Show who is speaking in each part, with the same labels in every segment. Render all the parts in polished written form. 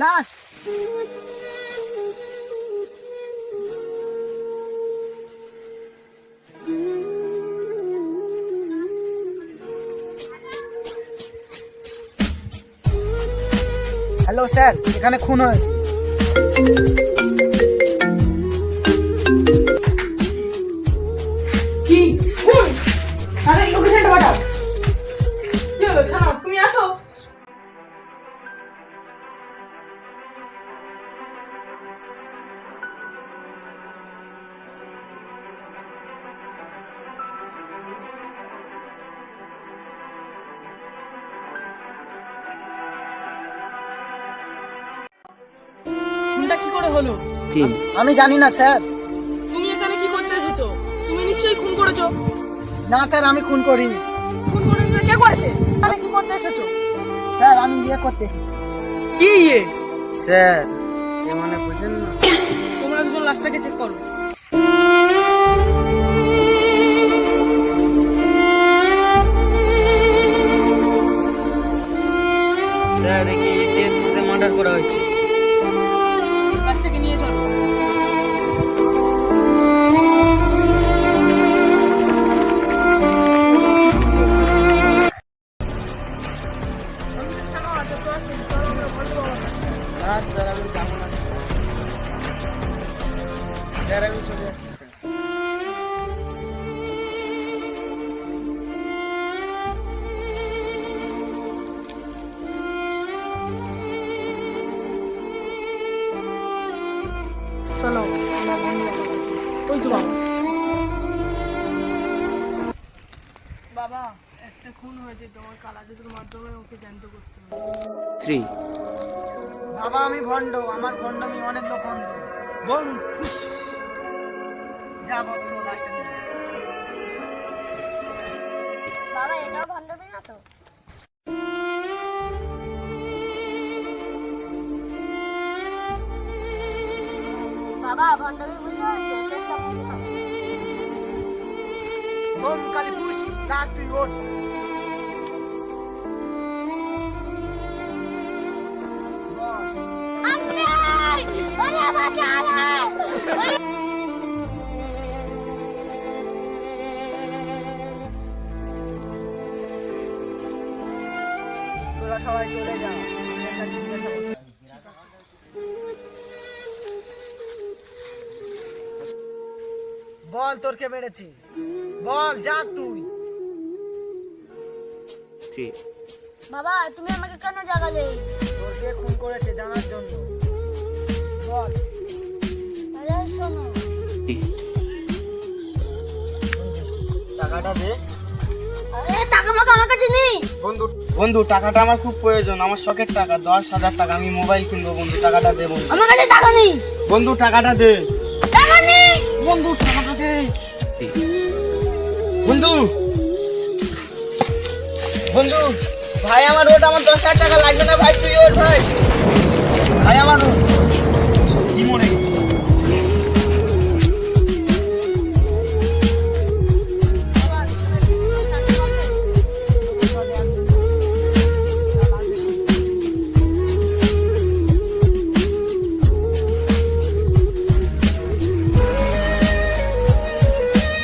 Speaker 1: লাশ। Hello sir, এখানে খুন হয়েছে।
Speaker 2: কি খুন? তাহলে লোকেশনটা পাঠাও। কি হলো শানাস, তুমি আসো। খুনটা কি করে হলো?
Speaker 1: আমি জানি না স্যার।
Speaker 2: তুমি এখানে কি করতে এসেছো? তুমি নিশ্চয়ই খুন করেছো।
Speaker 1: না স্যার, আমি খুন করিনি।
Speaker 2: খুন করেছো কে করেছে? এখানে কি করতে এসেছো?
Speaker 1: স্যার, আমি ইয়ে করতে এসেছি।
Speaker 2: কি ইয়ে?
Speaker 1: স্যার, এ মানে বুঝেন না।
Speaker 2: তোমরা দুজন লাশটাকে চেক করো।
Speaker 1: স্যার, একে ইতিহাসে মার্ডার করা হয়েছে।
Speaker 2: লাশটাকে নিয়ে চলো।
Speaker 1: না স্যার, আমি যাবো না। স্যার, আমি চলে আসছি স্যার।
Speaker 2: চলো, ওই তো বাবা। বাবা, একটা খুন হয়েছে, তোমার কালা জাদুর মাধ্যমে ওকে জ্যান্ত করতে হবে।
Speaker 1: বাবা, আমি ভণ্ড, আমার ভণ্ডামি অনেক লোক ভণ্ড।
Speaker 2: বল।
Speaker 1: যা বৎস, লাস্টে নিয়ে যা।
Speaker 3: বাবা, এটাও ভণ্ডামি না তো? বাবা, ভণ্ডামি বুঝতে পারছো? চোখটা বন্ধ করো।
Speaker 1: ওম কালীপুষ, লাস্ট তুই ওঠ। বস।
Speaker 3: ওরে বাঁচালে!
Speaker 1: তোরা সবাই চলে যা, আমি একটা জিজ্ঞাসা করছি। বল, তোর কে মেরেছে? বল, যা তুই।
Speaker 3: বাবা, তুমি আমাকে কেন জাগালে?
Speaker 1: তোর কে খুন করেছে জানার জন্য। বল।
Speaker 3: আরে শোনো,
Speaker 1: টাকাটা দে।
Speaker 3: আরে টাকা মাকা আমার কাছে নেই।
Speaker 1: বন্ধু, টাকাটা আমার খুব প্রয়োজন। আমার শখের টাকা, 10,000 টাকা। আমি মোবাইল কিনবো। বন্ধু, টাকাটা দে। বন্ধু,
Speaker 3: আমার কাছে টাকা নেই।
Speaker 1: বন্ধু, টাকাটা দে।
Speaker 3: টাকা নেই।
Speaker 1: বন্ধু, টাকাটা দে। বন্ধু, বন্ধু, ভাই আমার ওট, আমার 10,000 টাকা লাগবে না ভাই, তুই ওঠ ভাই। ভাই আমার ওট। সত্যি মরে গেছে।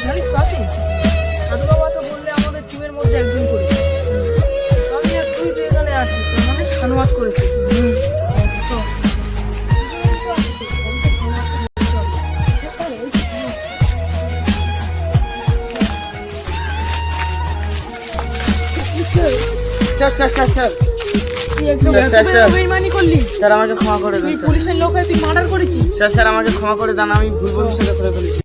Speaker 2: জানিস তো আছে, সাধু বাবা তো বললে আমাদের টিমের মধ্যে একজন করে। আমি আর তুই তো এখানে আছিস, তার মানে সানুয়াজ করেছিস। তো
Speaker 1: স্যার, স্যার, স্যার, স্যার,
Speaker 2: তুই একদম
Speaker 1: স্যার।
Speaker 2: বেইমানি করলি।
Speaker 1: স্যার, আমাকে ক্ষমা করে দেন।
Speaker 2: তুই
Speaker 1: স্যার,
Speaker 2: পুলিশের লোক হয়ে তুই মার্ডার করেছিস।
Speaker 1: স্যার, আমাকে ক্ষমা করে দেন। আমি ভুল ভবিষ্যতে করে ফেলেছি।